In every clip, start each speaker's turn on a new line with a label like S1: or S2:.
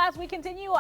S1: as we continue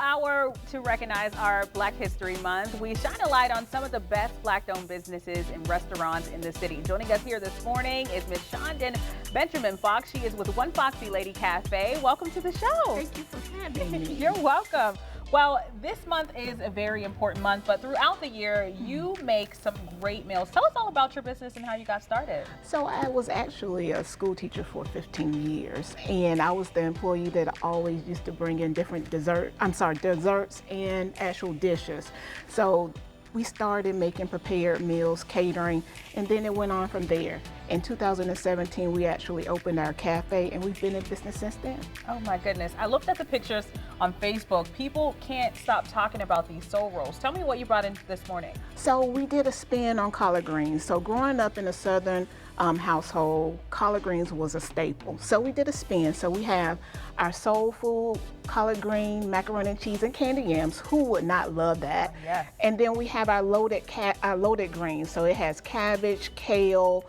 S1: to recognize our Black History Month, we shine a light on some of the best Black-owned businesses and restaurants in the city. Joining us here this morning is Ms. Shondon Benjamin Fox. She is with One Foxy Lady Cafe. Welcome to the show.
S2: Thank you for having me.
S1: You're welcome. Well, this month is a very important month, but throughout the year, you make some great meals. Tell us all about your business and how you got started.
S2: So I was actually a school teacher for 15 years, and I was the employee that always used to bring in different desserts and actual dishes. So we started making prepared meals, catering, and then it went on from there. In 2017, we actually opened our cafe, and we've been in business since then.
S1: Oh my goodness. I looked at the pictures on Facebook. People can't stop talking about these soul rolls. Tell me what you brought in this morning.
S2: So we did a spin on collard greens. So growing up in a Southern household, collard greens was a staple. So we did a spin. So we have our soul food, collard green, macaroni and cheese, and candy yams. Who would not love that?
S1: Yeah.
S2: And then we have our loaded greens. So it has cabbage, kale,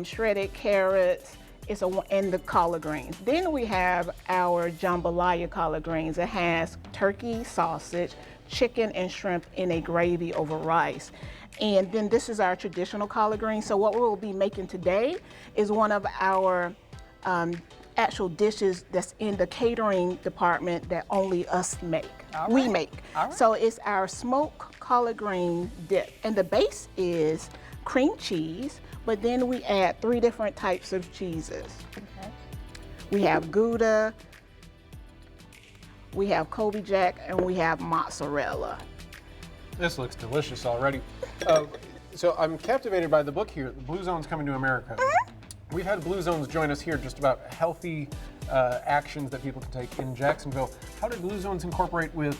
S2: shredded carrots, and the collard greens. Then we have our jambalaya collard greens. It has turkey, sausage, chicken, and shrimp in a gravy over rice. And then this is our traditional collard greens. So what we'll be making today is one of our actual dishes that's in the catering department that only us make. We make. So it's our smoked collard green dip. And the base is cream cheese, but then we add 3 different types of cheeses. Okay. We have Gouda, we have Kobe Jack, and we have mozzarella.
S3: This looks delicious already. So I'm captivated by the book here, Blue Zones Coming to America. We've had Blue Zones join us here just about healthy actions that people can take in Jacksonville. How did Blue Zones incorporate with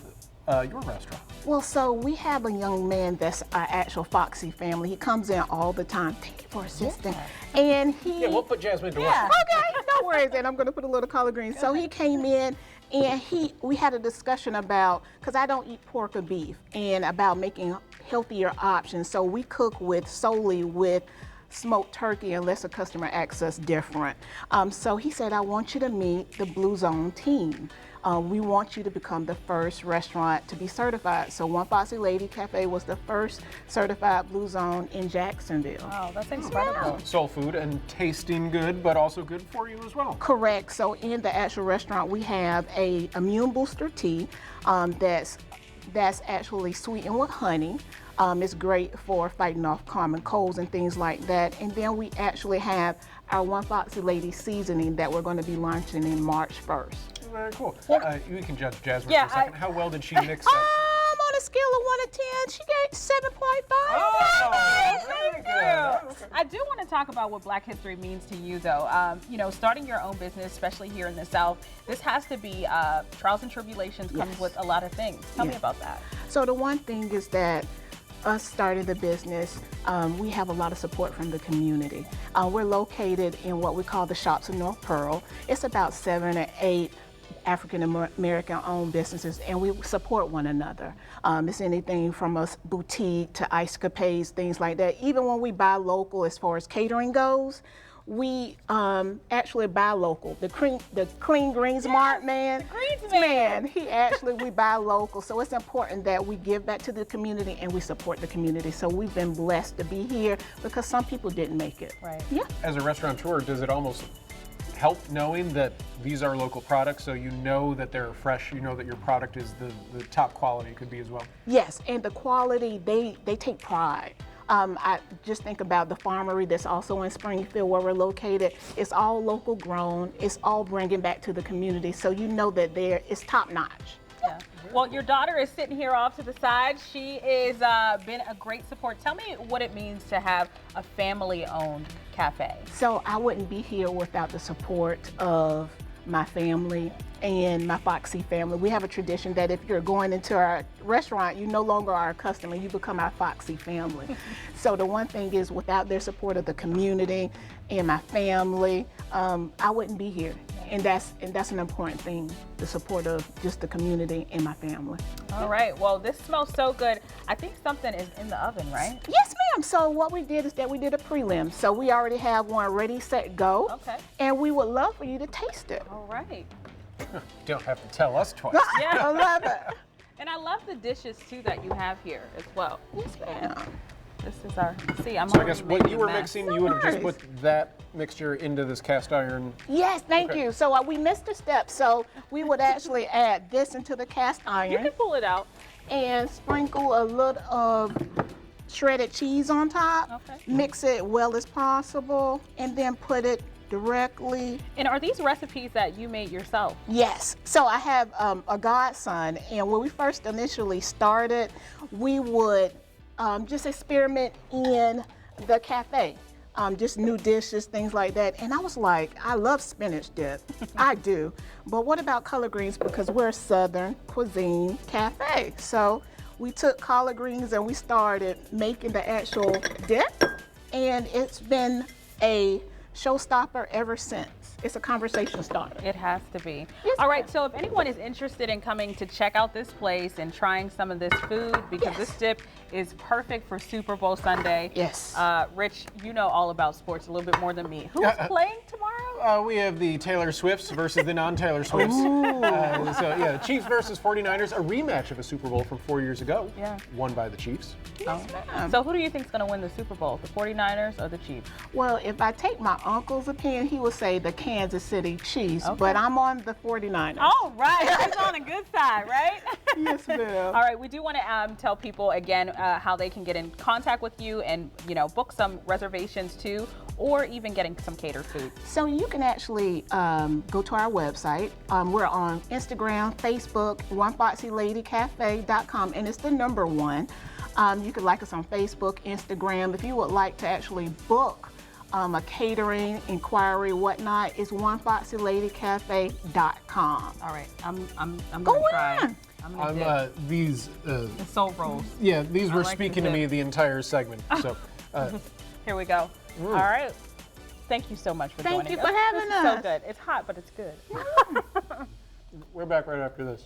S3: your restaurant?
S2: Well, so we have a young man that's our actual Foxy family. He comes in all the time. Thank you for assisting. Yeah. And he...
S3: Yeah, we'll put Jasmine to work.
S2: Okay, no worries. And I'm going to put a little collard green. So he came in and we had a discussion about, because I don't eat pork or beef, and about making healthier options. So we cook solely with smoked turkey unless a customer asks us different. So he said, I want you to meet the Blue Zone team. We want you to become the first restaurant to be certified. So One Foxy Lady Cafe was the first certified Blue Zone in Jacksonville.
S1: Wow, that's incredible.
S3: Soul food and tasting good, but also good for you as well.
S2: Correct. So in the actual restaurant, we have a immune booster tea that's actually sweetened with honey. It's great for fighting off common colds and things like that. And then we actually have our One Foxy Lady seasoning that we're going to be launching in March 1st.
S3: Very cool. You can judge Jasmine for a second. How well did she mix that?
S2: On a scale of 1 to 10, she gave 7.5.
S3: Oh, very good.
S1: Okay. I do want to talk about what Black History means to you, though. You know, starting your own business, especially here in the South, this has to be trials and tribulations comes with a lot of things. Tell me about that.
S2: So the one thing is that us starting the business, we have a lot of support from the community. We're located in what we call the Shops of North Pearl. It's about 7 or 8 African American owned businesses, and we support one another. It's anything from a boutique to ice capades, things like that. Even when we buy local as far as catering goes, we actually buy local. The Clean Greens Mart man, we buy local. So it's important that we give back to the community and we support the community. So we've been blessed to be here because some people didn't make it.
S1: Right.
S2: Yeah.
S3: As a restaurateur, does it almost help knowing that these are local products, so you know that they're fresh, you know that your product is the top quality it could be as well?
S2: Yes, and the quality, they take pride. I just think about the farmery that's also in Springfield where we're located. It's all local grown. It's all bringing back to the community, so you know that it's top notch.
S1: Yeah. Well, your daughter is sitting here off to the side. She is been a great support. Tell me what it means to have a family-owned cafe.
S2: So I wouldn't be here without the support of my family and my Foxy family. We have a tradition that if you're going into our restaurant, you no longer are a customer, you become our Foxy family. So the one thing is, without their support of the community and my family, I wouldn't be here. And that's an important thing, the support of just the community and my family.
S1: All right, well, this smells so good. I think something is in the oven, right?
S2: Yes, ma'am. So what we did is that we did a prelim. So we already have one ready, set, go.
S1: Okay.
S2: And we would love for you to taste it.
S1: All right.
S3: You don't have to tell us twice.
S1: Yeah.
S2: I love it.
S1: And I love the dishes too that you have here as well.
S2: Yes, ma'am.
S1: This is our, see, I'm
S3: So I
S1: already
S3: guess what
S1: making
S3: you
S1: a
S3: were
S1: mess.
S3: mixing, you would have just
S2: Nice.
S3: put that mixture into this cast iron.
S2: Yes, thank
S3: Okay.
S2: you. So we missed a step. So we would actually add this into the cast
S1: You
S2: iron
S1: can pull it out.
S2: and sprinkle a little of shredded cheese on top.
S1: Okay.
S2: Mix it well as possible, and then put it directly.
S1: And are these recipes that you made yourself?
S2: Yes. So I have a godson, and when we first initially started, we would just experiment in the cafe. Just new dishes, things like that. And I was like, I love spinach dip. I do. But what about collard greens? Because we're a Southern cuisine cafe. So we took collard greens and we started making the actual dip. And it's been a showstopper ever since. It's a conversation starter.
S1: It has to be.
S2: Yes,
S1: All right, so if anyone is interested in coming to check out this place and trying some of this food, because
S2: Yes.
S1: this dip is perfect for Super Bowl Sunday.
S2: Yes.
S1: Rich, you know all about sports a little bit more than me. Who's playing tomorrow?
S3: We have the Taylor Swifts versus the non-Taylor Swifts. So yeah, Chiefs versus 49ers, a rematch of a Super Bowl from 4 years ago.
S1: Yeah.
S3: Won by the Chiefs.
S1: So who do you think is going to win the Super Bowl, the 49ers or the Chiefs?
S2: Well, if I take my uncle's opinion, he would say the Kansas City Chiefs,
S1: Okay.
S2: but I'm on the 49ers.
S1: All right, he's on a good side, right?
S2: Yes, ma'am.
S1: All right, we do want to tell people again how they can get in contact with you and, you know, book some reservations too, or even getting some catered food.
S2: So you can actually go to our website. We're on Instagram, Facebook, onefoxyladycafe.com, and it's the number 1. You can like us on Facebook, Instagram. If you would like to actually book a catering inquiry, whatnot, it's onefoxyladycafe.com.
S1: All right, I'm
S2: Go
S1: gonna try.
S2: on.
S1: I'm gonna dip.
S3: These,
S1: The soul rolls.
S3: yeah, these were
S1: like
S3: speaking
S1: the
S3: to me
S1: dip.
S3: the entire segment. So,
S1: Here we go. All right. Thank you so much for
S2: Thank
S1: joining
S2: you
S1: us.
S2: for having
S1: This is so
S2: us.
S1: good. It's hot, but it's good.
S3: we're back right after this.